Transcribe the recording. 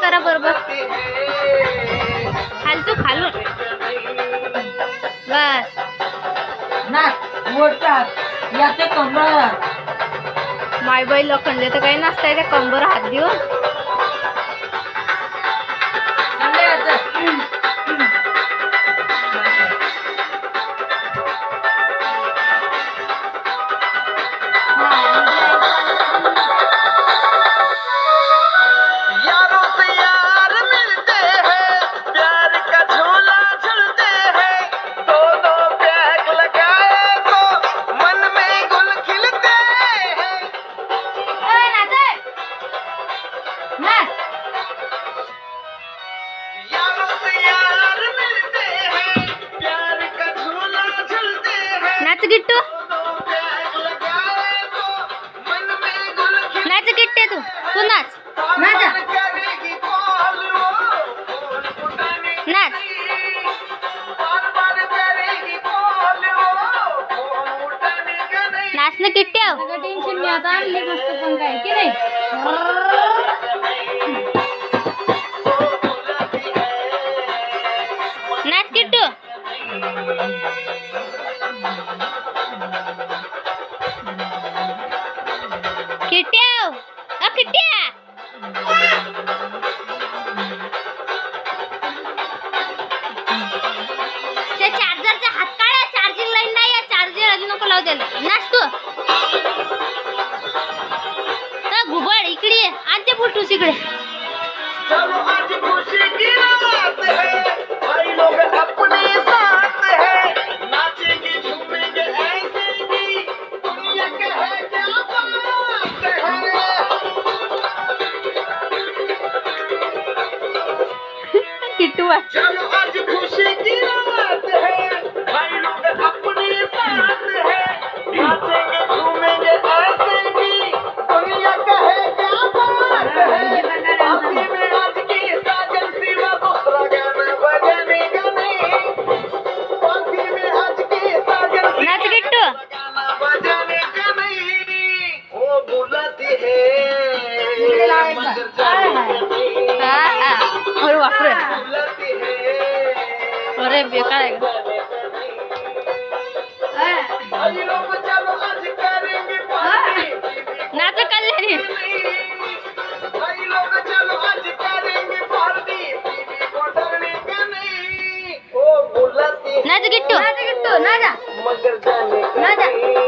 करा बरोबर खालचू खालून बस ना याचे कंबर माय बाई लोखंडे तर काही नसतंय त्या कंबर हात देऊन नाच गिट्टू नाच गिट्टे तू नाच नाच नाच नाच ना किट्टे टेन्शन नाही आता आणले मस्त पण काय की नाही नाच किट्टू किट्ट्या किट्ट्या त्या चार्जरचा हात काढा चार्जिंग लाईन नाही आहे चार्जर अजून नको लावू त्याला नाच तू तर घुबड इकडे आण ते फुटूस इकडे किट्टू चलो आज खुशी की रात है भाई लोग अपने साथ है नाचेंगे घूमेंगे ऐसे भी दुनिया कहे क्या बात है पार्टी में आज की साजन सिवा दूसरा गाना बजाने का नहीं पार्टी में आज की साजन नाच गिट्टू गाना बजाने का नहीं वो बुलाती है मगर जाने का नहीं और वापरे बुलाती है अरे बेकार है भाई लोग चलो आज करेंगे पार्टी नाच कल्याणी भाई लोग चलो आज करेंगे पार्टी बीवी को डरने का नहीं वो बुलाती नाच गिट्टू नाच गिट्टू नाच मगर जाने का नाच नहीं